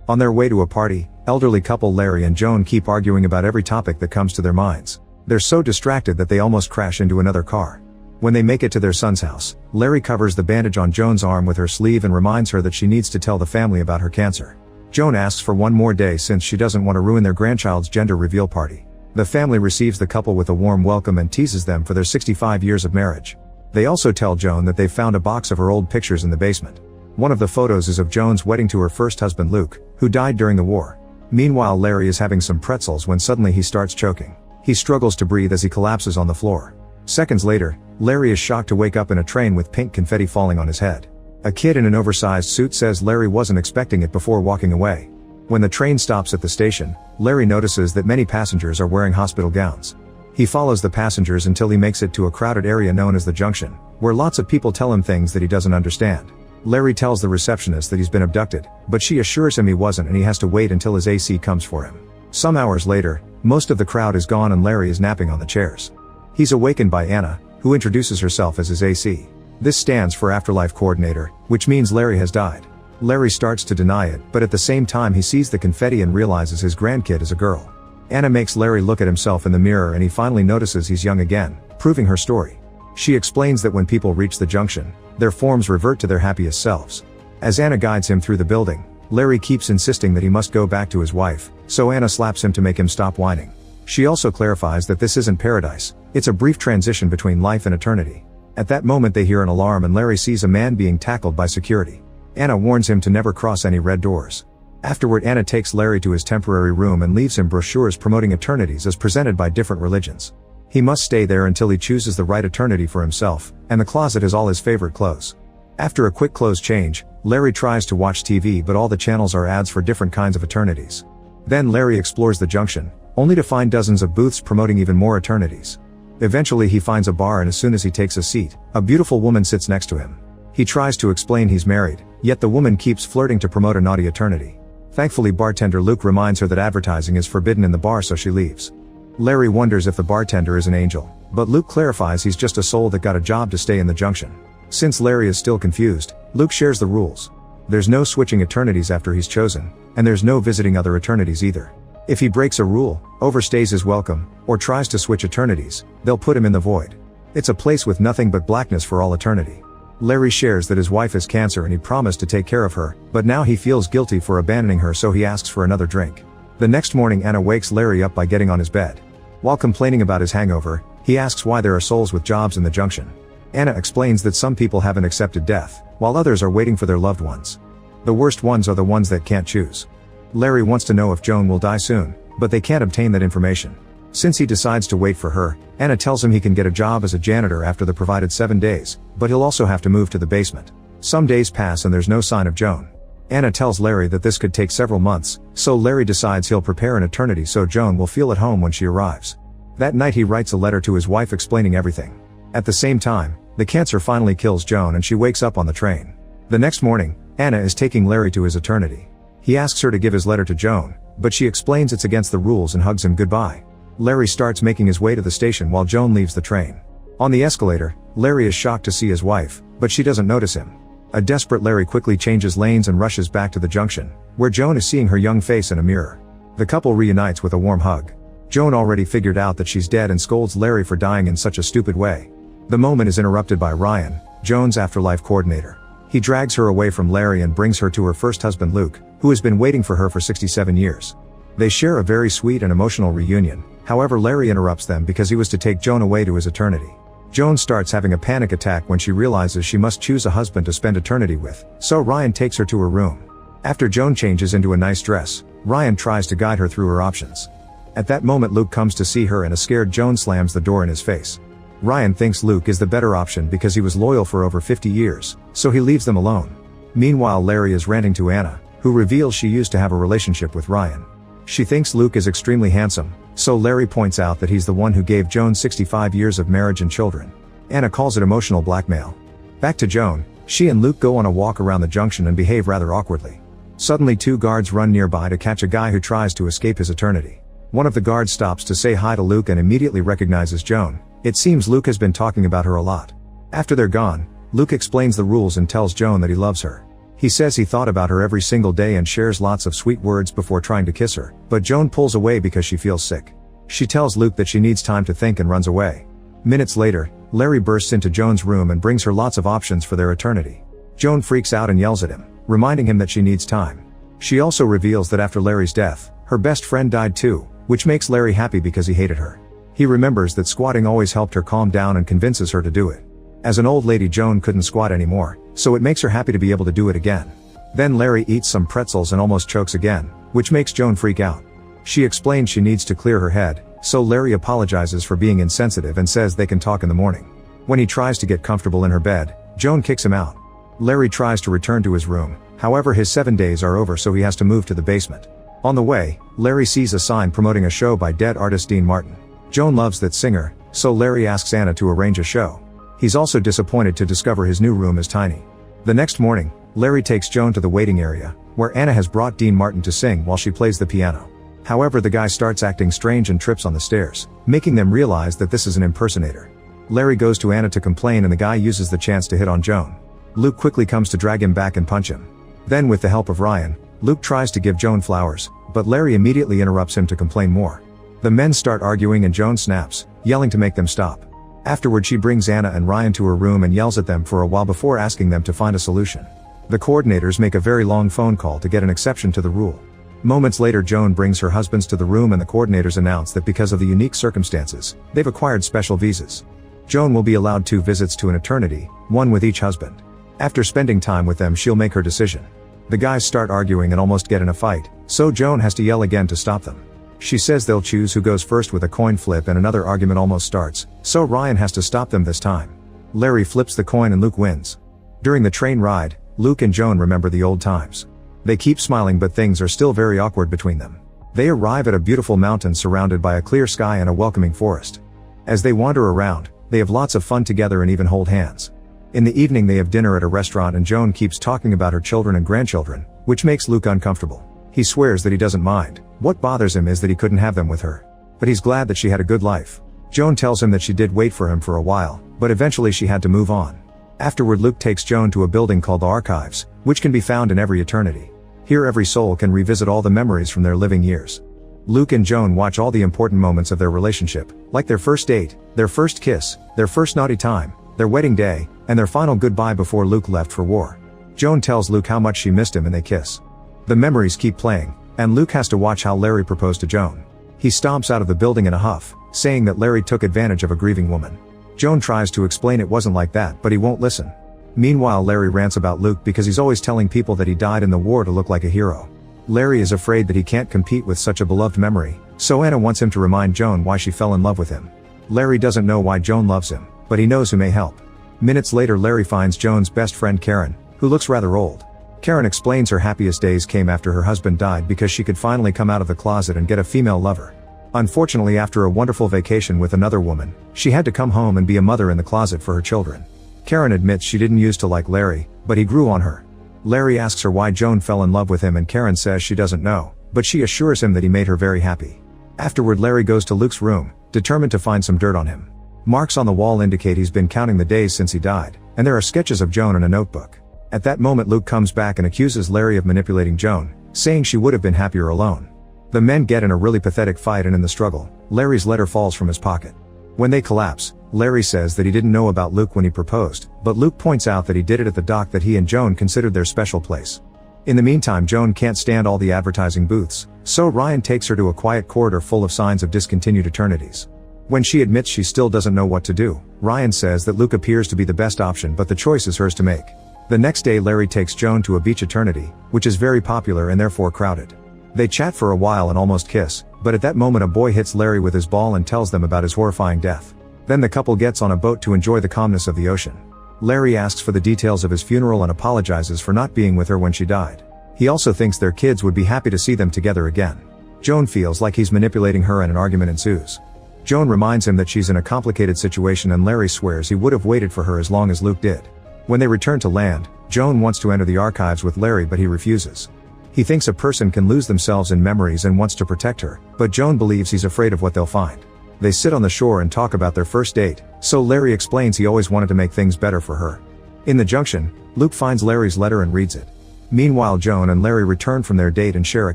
On their way to a party, elderly couple Larry and Joan keep arguing about every topic that comes to their minds. They're so distracted that they almost crash into another car. When they make it to their son's house, Larry covers the bandage on Joan's arm with her sleeve and reminds her that she needs to tell the family about her cancer. Joan asks for one more day since she doesn't want to ruin their grandchild's gender reveal party. The family receives the couple with a warm welcome and teases them for their 65 years of marriage. They also tell Joan that they've found a box of her old pictures in the basement. One of the photos is of Joan's wedding to her first husband Luke, who died during the war. Meanwhile, Larry is having some pretzels when suddenly he starts choking. He struggles to breathe as he collapses on the floor. Seconds later, Larry is shocked to wake up in a train with pink confetti falling on his head. A kid in an oversized suit says Larry wasn't expecting it before walking away. When the train stops at the station, Larry notices that many passengers are wearing hospital gowns. He follows the passengers until he makes it to a crowded area known as the Junction, where lots of people tell him things that he doesn't understand. Larry tells the receptionist that he's been abducted, but she assures him he wasn't and he has to wait until his AC comes for him. Some hours later, most of the crowd is gone and Larry is napping on the chairs. He's awakened by Anna, who introduces herself as his AC. This stands for Afterlife Coordinator, which means Larry has died. Larry starts to deny it, but at the same time he sees the confetti and realizes his grandkid is a girl. Anna makes Larry look at himself in the mirror and he finally notices he's young again, proving her story. She explains that when people reach the junction, their forms revert to their happiest selves. As Anna guides him through the building, Larry keeps insisting that he must go back to his wife, so Anna slaps him to make him stop whining. She also clarifies that this isn't paradise, it's a brief transition between life and eternity. At that moment they hear an alarm and Larry sees a man being tackled by security. Anna warns him to never cross any red doors. Afterward, Anna takes Larry to his temporary room and leaves him brochures promoting eternities as presented by different religions. He must stay there until he chooses the right eternity for himself, and the closet has all his favorite clothes. After a quick clothes change, Larry tries to watch TV but all the channels are ads for different kinds of eternities. Then Larry explores the junction, only to find dozens of booths promoting even more eternities. Eventually he finds a bar and as soon as he takes a seat, a beautiful woman sits next to him. He tries to explain he's married, yet the woman keeps flirting to promote a naughty eternity. Thankfully, bartender Luke reminds her that advertising is forbidden in the bar, so she leaves. Larry wonders if the bartender is an angel, but Luke clarifies he's just a soul that got a job to stay in the junction. Since Larry is still confused, Luke shares the rules. There's no switching eternities after he's chosen, and there's no visiting other eternities either. If he breaks a rule, overstays his welcome, or tries to switch eternities, they'll put him in the void. It's a place with nothing but blackness for all eternity. Larry shares that his wife has cancer and he promised to take care of her, but now he feels guilty for abandoning her, so he asks for another drink. The next morning Anna wakes Larry up by getting on his bed. While complaining about his hangover, he asks why there are souls with jobs in the junction. Anna explains that some people haven't accepted death, while others are waiting for their loved ones. The worst ones are the ones that can't choose. Larry wants to know if Joan will die soon, but they can't obtain that information. Since he decides to wait for her, Anna tells him he can get a job as a janitor after the provided 7 days, but he'll also have to move to the basement. Some days pass and there's no sign of Joan. Anna tells Larry that this could take several months, so Larry decides he'll prepare an eternity so Joan will feel at home when she arrives. That night he writes a letter to his wife explaining everything. At the same time, the cancer finally kills Joan and she wakes up on the train. The next morning, Anna is taking Larry to his eternity. He asks her to give his letter to Joan, but she explains it's against the rules and hugs him goodbye. Larry starts making his way to the station while Joan leaves the train. On the escalator, Larry is shocked to see his wife, but she doesn't notice him. A desperate Larry quickly changes lanes and rushes back to the junction, where Joan is seeing her young face in a mirror. The couple reunites with a warm hug. Joan already figured out that she's dead and scolds Larry for dying in such a stupid way. The moment is interrupted by Ryan, Joan's afterlife coordinator. He drags her away from Larry and brings her to her first husband Luke, who has been waiting for her for 67 years. They share a very sweet and emotional reunion, however Larry interrupts them because he was to take Joan away to his eternity. Joan starts having a panic attack when she realizes she must choose a husband to spend eternity with, so Ryan takes her to her room. After Joan changes into a nice dress, Ryan tries to guide her through her options. At that moment Luke comes to see her and a scared Joan slams the door in his face. Ryan thinks Luke is the better option because he was loyal for over 50 years, so he leaves them alone. Meanwhile Larry is ranting to Anna, who reveals she used to have a relationship with Ryan. She thinks Luke is extremely handsome, so Larry points out that he's the one who gave Joan 65 years of marriage and children. Anna calls it emotional blackmail. Back to Joan, she and Luke go on a walk around the junction and behave rather awkwardly. Suddenly 2 guards run nearby to catch a guy who tries to escape his eternity. One of the guards stops to say hi to Luke and immediately recognizes Joan. It seems Luke has been talking about her a lot. After they're gone, Luke explains the rules and tells Joan that he loves her. He says he thought about her every single day and shares lots of sweet words before trying to kiss her, but Joan pulls away because she feels sick. She tells Luke that she needs time to think and runs away. Minutes later, Larry bursts into Joan's room and brings her lots of options for their eternity. Joan freaks out and yells at him, reminding him that she needs time. She also reveals that after Larry's death, her best friend died too, which makes Larry happy because he hated her. He remembers that squatting always helped her calm down and convinces her to do it. As an old lady, Joan couldn't squat anymore, so it makes her happy to be able to do it again. Then Larry eats some pretzels and almost chokes again, which makes Joan freak out. She explains she needs to clear her head, so Larry apologizes for being insensitive and says they can talk in the morning. When he tries to get comfortable in her bed, Joan kicks him out. Larry tries to return to his room, however his 7 days are over, so he has to move to the basement. On the way, Larry sees a sign promoting a show by dead artist Dean Martin. Joan loves that singer, so Larry asks Anna to arrange a show. He's also disappointed to discover his new room is tiny. The next morning, Larry takes Joan to the waiting area, where Anna has brought Dean Martin to sing while she plays the piano. However, the guy starts acting strange and trips on the stairs, making them realize that this is an impersonator. Larry goes to Anna to complain and the guy uses the chance to hit on Joan. Luke quickly comes to drag him back and punch him. Then with the help of Ryan, Luke tries to give Joan flowers, but Larry immediately interrupts him to complain more. The men start arguing and Joan snaps, yelling to make them stop. Afterward, she brings Anna and Ryan to her room and yells at them for a while before asking them to find a solution. The coordinators make a very long phone call to get an exception to the rule. Moments later, Joan brings her husbands to the room and the coordinators announce that because of the unique circumstances, they've acquired special visas. Joan will be allowed 2 visits to an eternity, 1 with each husband. After spending time with them, she'll make her decision. The guys start arguing and almost get in a fight, so Joan has to yell again to stop them. She says they'll choose who goes first with a coin flip and another argument almost starts, so Ryan has to stop them this time. Larry flips the coin and Luke wins. During the train ride, Luke and Joan remember the old times. They keep smiling, but things are still very awkward between them. They arrive at a beautiful mountain surrounded by a clear sky and a welcoming forest. As they wander around, they have lots of fun together and even hold hands. In the evening, they have dinner at a restaurant and Joan keeps talking about her children and grandchildren, which makes Luke uncomfortable. He swears that he doesn't mind. What bothers him is that he couldn't have them with her. But he's glad that she had a good life. Joan tells him that she did wait for him for a while, but eventually she had to move on. Afterward, Luke takes Joan to a building called the Archives, which can be found in every eternity. Here every soul can revisit all the memories from their living years. Luke and Joan watch all the important moments of their relationship, like their first date, their first kiss, their first naughty time, their wedding day, and their final goodbye before Luke left for war. Joan tells Luke how much she missed him and they kiss. The memories keep playing, and Luke has to watch how Larry proposed to Joan. He stomps out of the building in a huff, saying that Larry took advantage of a grieving woman. Joan tries to explain it wasn't like that, but he won't listen. Meanwhile, Larry rants about Luke because he's always telling people that he died in the war to look like a hero. Larry is afraid that he can't compete with such a beloved memory, so Anna wants him to remind Joan why she fell in love with him. Larry doesn't know why Joan loves him, but he knows who may help. Minutes later, Larry finds Joan's best friend Karen, who looks rather old. Karen explains her happiest days came after her husband died because she could finally come out of the closet and get a female lover. Unfortunately, after a wonderful vacation with another woman, she had to come home and be a mother in the closet for her children. Karen admits she didn't used to like Larry, but he grew on her. Larry asks her why Joan fell in love with him and Karen says she doesn't know, but she assures him that he made her very happy. Afterward, Larry goes to Luke's room, determined to find some dirt on him. Marks on the wall indicate he's been counting the days since he died, and there are sketches of Joan in a notebook. At that moment, Luke comes back and accuses Larry of manipulating Joan, saying she would have been happier alone. The men get in a really pathetic fight and in the struggle, Larry's letter falls from his pocket. When they collapse, Larry says that he didn't know about Luke when he proposed, but Luke points out that he did it at the dock that he and Joan considered their special place. In the meantime, Joan can't stand all the advertising booths, so Ryan takes her to a quiet corridor full of signs of discontinued eternities. When she admits she still doesn't know what to do, Ryan says that Luke appears to be the best option, but the choice is hers to make. The next day, Larry takes Joan to a beach eternity, which is very popular and therefore crowded. They chat for a while and almost kiss, but at that moment a boy hits Larry with his ball and tells them about his horrifying death. Then the couple gets on a boat to enjoy the calmness of the ocean. Larry asks for the details of his funeral and apologizes for not being with her when she died. He also thinks their kids would be happy to see them together again. Joan feels like he's manipulating her and an argument ensues. Joan reminds him that she's in a complicated situation and Larry swears he would have waited for her as long as Luke did. When they return to land, Joan wants to enter the archives with Larry, but he refuses. He thinks a person can lose themselves in memories and wants to protect her, but Joan believes he's afraid of what they'll find. They sit on the shore and talk about their first date, so Larry explains he always wanted to make things better for her. In the junction, Luke finds Larry's letter and reads it. Meanwhile, Joan and Larry return from their date and share a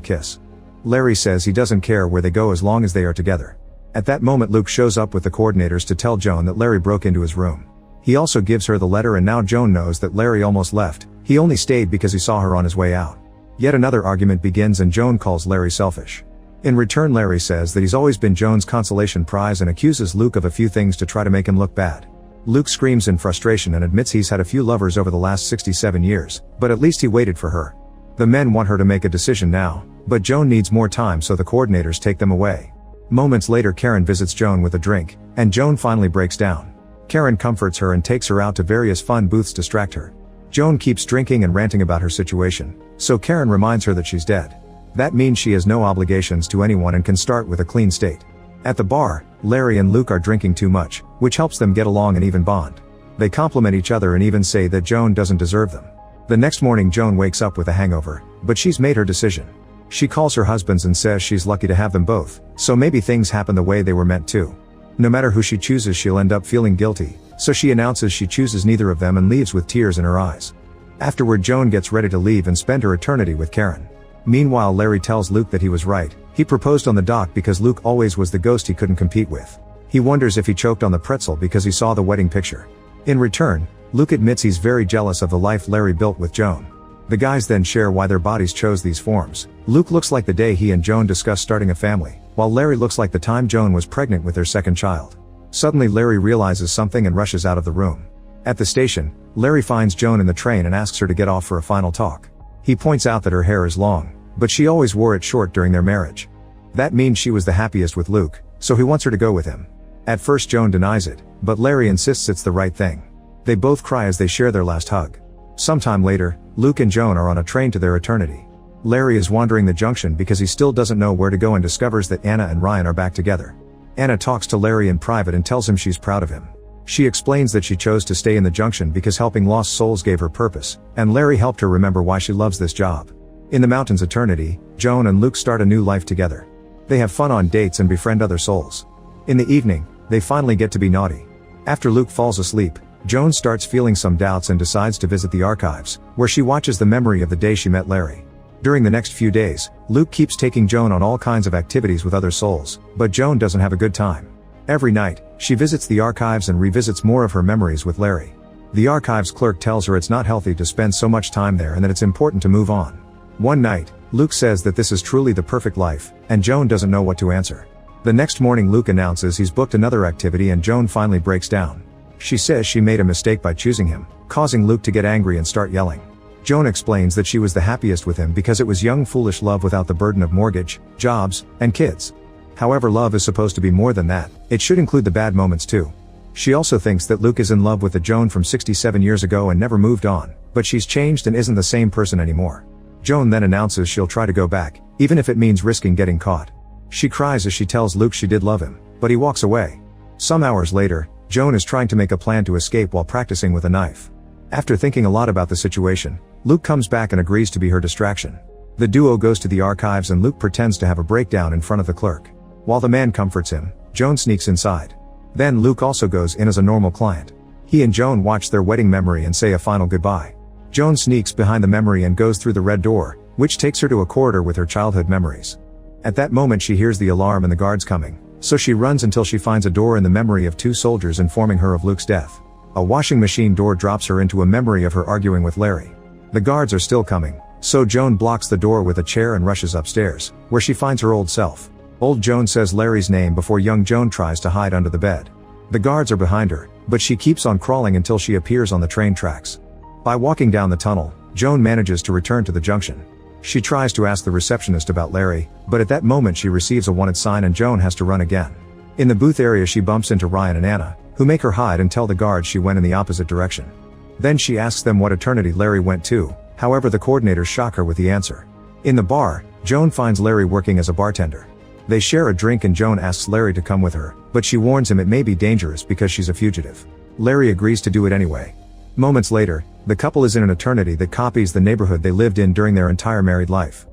kiss. Larry says he doesn't care where they go as long as they are together. At that moment, Luke shows up with the coordinators to tell Joan that Larry broke into his room. He also gives her the letter, and now Joan knows that Larry almost left. He only stayed because he saw her on his way out. Yet another argument begins and Joan calls Larry selfish. In return, Larry says that he's always been Joan's consolation prize and accuses Luke of a few things to try to make him look bad. Luke screams in frustration and admits he's had a few lovers over the last 67 years, but at least he waited for her. The men want her to make a decision now, but Joan needs more time, so the coordinators take them away. Moments later, Karen visits Joan with a drink, and Joan finally breaks down. Karen comforts her and takes her out to various fun booths to distract her. Joan keeps drinking and ranting about her situation, so Karen reminds her that she's dead. That means she has no obligations to anyone and can start with a clean state. At the bar, Larry and Luke are drinking too much, which helps them get along and even bond. They compliment each other and even say that Joan doesn't deserve them. The next morning, Joan wakes up with a hangover, but she's made her decision. She calls her husbands and says she's lucky to have them both, so maybe things happen the way they were meant to. No matter who she chooses, she'll end up feeling guilty, so she announces she chooses neither of them and leaves with tears in her eyes. Afterward, Joan gets ready to leave and spend her eternity with Karen. Meanwhile, Larry tells Luke that he was right. He proposed on the dock because Luke always was the ghost he couldn't compete with. He wonders if he choked on the pretzel because he saw the wedding picture. In return, Luke admits he's very jealous of the life Larry built with Joan. The guys then share why their bodies chose these forms. Luke looks like the day he and Joan discussed starting a family, while Larry looks like the time Joan was pregnant with their second child. Suddenly, Larry realizes something and rushes out of the room. At the station, Larry finds Joan in the train and asks her to get off for a final talk. He points out that her hair is long, but she always wore it short during their marriage. That means she was the happiest with Luke, so he wants her to go with him. At first, Joan denies it, but Larry insists it's the right thing. They both cry as they share their last hug. Sometime later, Luke and Joan are on a train to their eternity. Larry is wandering the junction because he still doesn't know where to go and discovers that Anna and Ryan are back together. Anna talks to Larry in private and tells him she's proud of him. She explains that she chose to stay in the junction because helping lost souls gave her purpose, and Larry helped her remember why she loves this job. In the mountain's eternity, Joan and Luke start a new life together. They have fun on dates and befriend other souls. In the evening, they finally get to be naughty. After Luke falls asleep, Joan starts feeling some doubts and decides to visit the archives, where she watches the memory of the day she met Larry. During the next few days, Luke keeps taking Joan on all kinds of activities with other souls, but Joan doesn't have a good time. Every night, she visits the archives and revisits more of her memories with Larry. The archives clerk tells her it's not healthy to spend so much time there and that it's important to move on. One night, Luke says that this is truly the perfect life, and Joan doesn't know what to answer. The next morning, Luke announces he's booked another activity and Joan finally breaks down. She says she made a mistake by choosing him, causing Luke to get angry and start yelling. Joan explains that she was the happiest with him because it was young, foolish love without the burden of mortgage, jobs, and kids. However, love is supposed to be more than that. It should include the bad moments too. She also thinks that Luke is in love with the Joan from 67 years ago and never moved on, but she's changed and isn't the same person anymore. Joan then announces she'll try to go back, even if it means risking getting caught. She cries as she tells Luke she did love him, but he walks away. Some hours later, Joan is trying to make a plan to escape while practicing with a knife. After thinking a lot about the situation, Luke comes back and agrees to be her distraction. The duo goes to the archives and Luke pretends to have a breakdown in front of the clerk. While the man comforts him, Joan sneaks inside. Then Luke also goes in as a normal client. He and Joan watch their wedding memory and say a final goodbye. Joan sneaks behind the memory and goes through the red door, which takes her to a corridor with her childhood memories. At that moment, she hears the alarm and the guards coming, so she runs until she finds a door in the memory of two soldiers informing her of Luke's death. A washing machine door drops her into a memory of her arguing with Larry. The guards are still coming, so Joan blocks the door with a chair and rushes upstairs, where she finds her old self. Old Joan says Larry's name before young Joan tries to hide under the bed. The guards are behind her, but she keeps on crawling until she appears on the train tracks. By walking down the tunnel, Joan manages to return to the junction. She tries to ask the receptionist about Larry, but at that moment she receives a wanted sign and Joan has to run again. In the booth area, she bumps into Ryan and Anna, who make her hide and tell the guards she went in the opposite direction. Then she asks them what eternity Larry went to, however the coordinators shock her with the answer. In the bar, Joan finds Larry working as a bartender. They share a drink and Joan asks Larry to come with her, but she warns him it may be dangerous because she's a fugitive. Larry agrees to do it anyway. Moments later, the couple is in an eternity that copies the neighborhood they lived in during their entire married life.